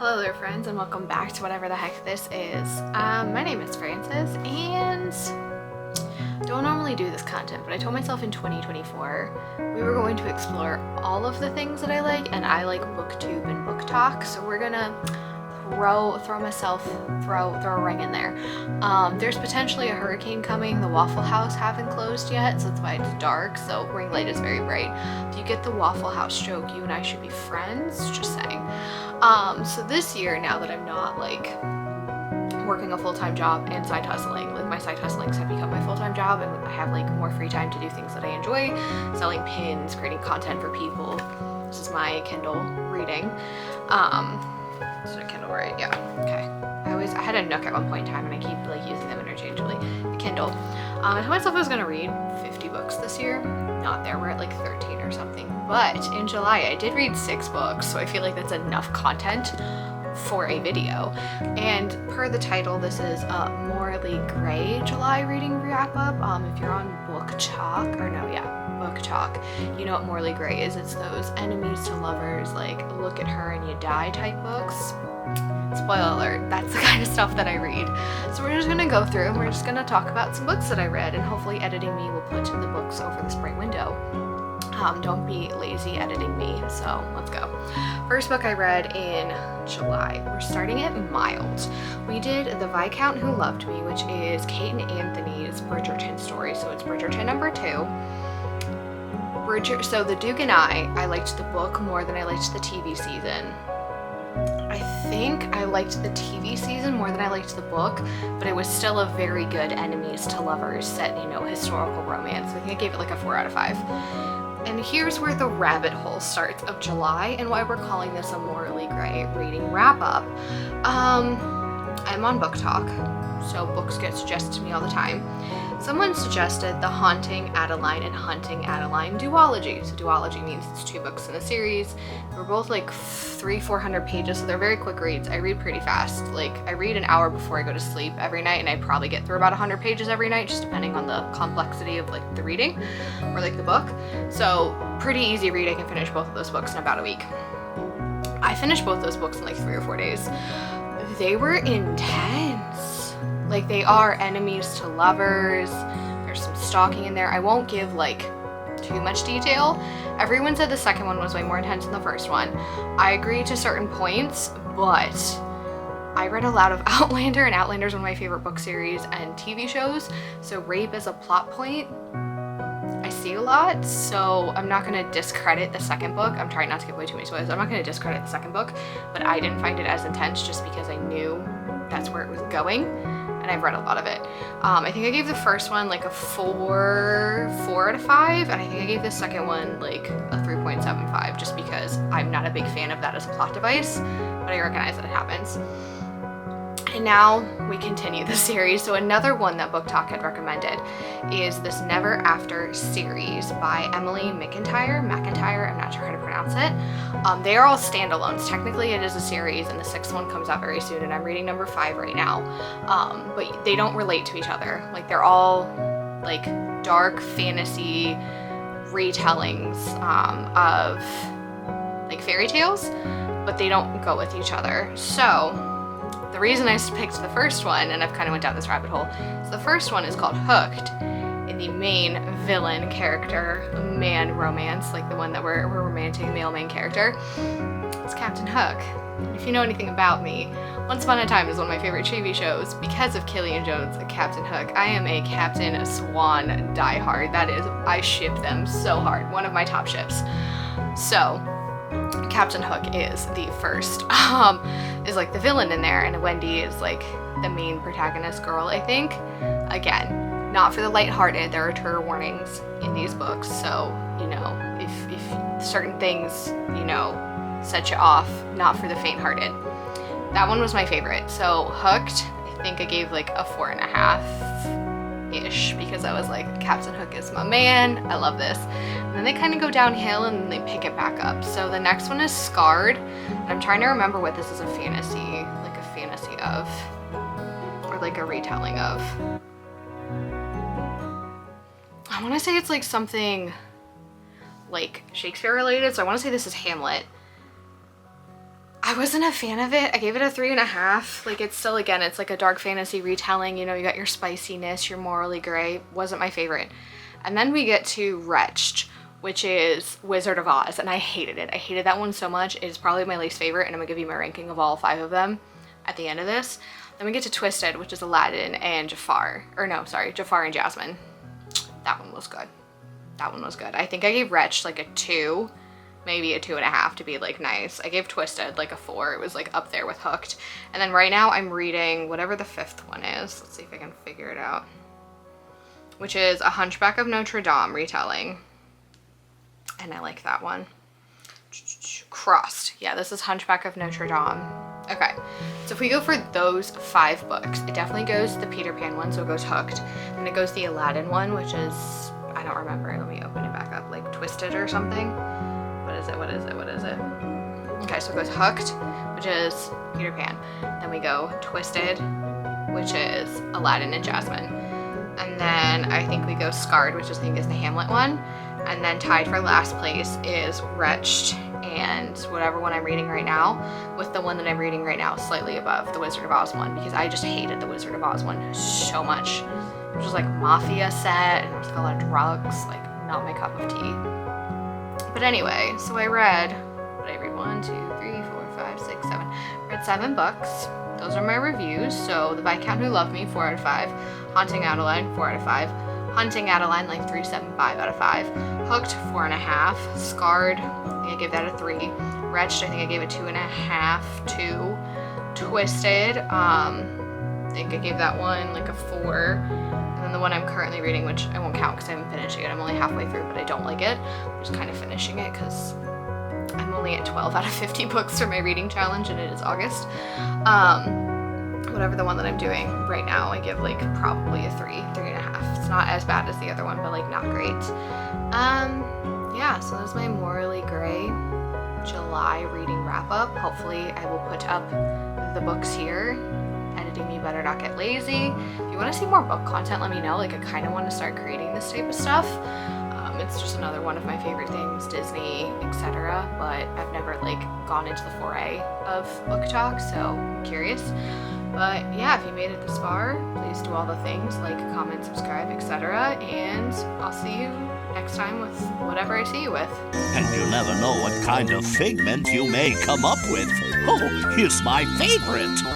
Hello there friends, and welcome back to whatever the heck this is. My name is Frances, and I don't normally do this content, but I told myself in 2024 we were going to explore all of the things that I like, and I like booktube and book talk, so we're gonna throw a ring in there. There's potentially a hurricane coming. The Waffle House haven't closed yet, so that's why it's dark, so ring light is very bright. If you get the Waffle House joke, you and I should be friends, just saying. So this year, now that I'm not like working a full-time job and side hustling, like my side hustlings have become my full-time job, and I have like more free time to do things that I enjoy, selling pins, creating content for people. This is my Kindle reading. Is it Kindle, right? Yeah, okay. I had a Nook at one point in time, and I keep like using them interchangeably. The Kindle. I told myself I was gonna read 50 books this year. Not there, we're at like 13 or something. But in July, I did read 6 books, so I feel like that's enough content for a video. And per the title, this is a Morally Gray July reading wrap up. If you're on Book Talk, you know what Morally Gray is. It's those enemies to lovers, like look at her and you die type books. Spoiler alert, that's the kind of stuff that I read. So we're just gonna go through and we're just gonna talk about some books that I read, and hopefully editing me will put the books over this bright window. Don't be lazy editing me, so let's go. First book I read in July. We're starting at Mild. We did The Viscount Who Loved Me, which is Kate and Anthony's Bridgerton story, so it's Bridgerton number 2. So The Duke and I liked the book more than I liked the TV season. I think I liked the TV season more than I liked the book, but it was still a very good enemies to lovers set, historical romance. I think I gave it like a 4 out of 5. And here's where the rabbit hole starts of July, and why we're calling this a Morally Gray reading wrap up. I'm on Book Talk, so books get suggested to me all the time. Someone suggested The Haunting Adeline and Hunting Adeline duology. So duology means it's 2 books in a series. They're both like 300-400 pages, so they're very quick reads. I read pretty fast. Like, I read an hour before I go to sleep every night, and I probably get through about 100 pages every night, just depending on the complexity of like the reading or like the book. So pretty easy read. I can finish both of those books in about a week. I finished both those books in like 3 or 4 days. They were intense. Like, they are enemies to lovers. There's some stalking in there. I won't give like too much detail. Everyone said the second one was way more intense than the first one. I agree to certain points, but I read a lot of Outlander, and Outlander is one of my favorite book series and TV shows. So rape as a plot point, I see a lot. So I'm not going to discredit the second book. I'm trying not to give away too many spoilers. I'm not going to discredit the second book, but I didn't find it as intense just because I knew that's where it was going. And I've read a lot of it. I think I gave the first one like a 4 out of 5, and I think I gave the second one like a 3.75, just because I'm not a big fan of that as a plot device, but I recognize that it happens. And now we continue the series. So another one that Book Talk had recommended is this Never After series by Emily McIntyre, I'm not sure how to pronounce it. They are all standalones. Technically it is a series, and the 6th one comes out very soon, and I'm reading number 5 right now. But they don't relate to each other. Like, they're all like dark fantasy retellings of like fairy tales, but they don't go with each other. So the reason I picked the first one, and I've kind of went down this rabbit hole, is the first one is called Hooked, and the main villain character, man romance, like the one that we're romantic male main character, it's Captain Hook. And if you know anything about me, Once Upon a Time is one of my favorite TV shows because of Killian Jones and Captain Hook. I am a Captain Swan diehard. That is, I ship them so hard. One of my top ships. So Captain Hook is the first, is like the villain in there, and Wendy is like the main protagonist girl, I think. Again, not for the lighthearted. There are trigger warnings in these books, so, if certain things, set you off, not for the faint-hearted. That one was my favorite. So Hooked, I think I gave like a 4.5-ish, because I was like, Captain Hook is my man, I love this. And then they kind of go downhill and they pick it back up. So the next one is Scarred. And I'm trying to remember what this is a fantasy of, or like a retelling of. I want to say it's like something like Shakespeare related, so I want to say this is Hamlet. I wasn't a fan of it. I gave it a 3.5. Like, it's still, again, it's like a dark fantasy retelling. You know, you got your spiciness, your morally gray. Wasn't my favorite. And then we get to Wretched, which is Wizard of Oz, and I hated it. I hated that one so much. It is probably my least favorite, and I'm gonna give you my ranking of all 5 of them at the end of this. Then we get to Twisted, which is Aladdin and Jafar. Or no, sorry, Jafar and Jasmine. That one was good. That one was good. I think I gave Wretched like a 2. Maybe a 2.5 to be like nice. I gave Twisted like a 4. It was like up there with Hooked. And then right now I'm reading whatever the 5th one is. Let's see if I can figure it out. Which is A Hunchback of Notre Dame retelling. And I like that one. Crossed. Yeah, this is Hunchback of Notre Dame. Okay, so if we go for those 5 books, it definitely goes the Peter Pan one, so it goes Hooked. And it goes the Aladdin one, which is, I don't remember. Let me open it back up. Like Twisted or something. What is it? What is it? What is it? Okay, so it goes Hooked, which is Peter Pan. Then we go Twisted, which is Aladdin and Jasmine. And then I think we go Scarred, which I think is the Hamlet one. And then tied for last place is Wretched and whatever one I'm reading right now, with the one that I'm reading right now slightly above the Wizard of Oz one, because I just hated the Wizard of Oz one so much. It was just like mafia set, and there was like a lot of drugs, like not my cup of tea. But anyway, so I read, what did I read? 1, 2, 3, 4, 5, 6, 7. Read 7 books. Those are my reviews. So The Viscount Who Loved Me, 4 out of 5. Haunting Adeline, 4 out of 5. Hunting Adeline, like 3.75 out of 5. Hooked, 4.5. Scarred, I think I gave that a 3. Wretched, I think I gave it 2.5, 2. Twisted, I think I gave that one like a 4. And then the one I'm currently reading, which I won't count because I haven't finished it. I'm only halfway through, but I don't like it. I'm just kind of finishing it because I'm only at 12 out of 50 books for my reading challenge, and it is August. Whatever the one that I'm doing right now, I give like probably a 3.5. It's not as bad as the other one, but like not great. Yeah, so that's my morally gray July reading wrap up. Hopefully I will put up the books here. Editing me better not get lazy. If you want to see more book content, let me know. Like, I kind of want to start creating this type of stuff. It's just another one of my favorite things, Disney, etc. But I've never like gone into the foray of book talk, so I'm curious. But yeah, if you made it this far, please do all the things, like, comment, subscribe, etc. And I'll see you next time with whatever I see you with. And you never know what kind of figment you may come up with. Oh, here's my favorite.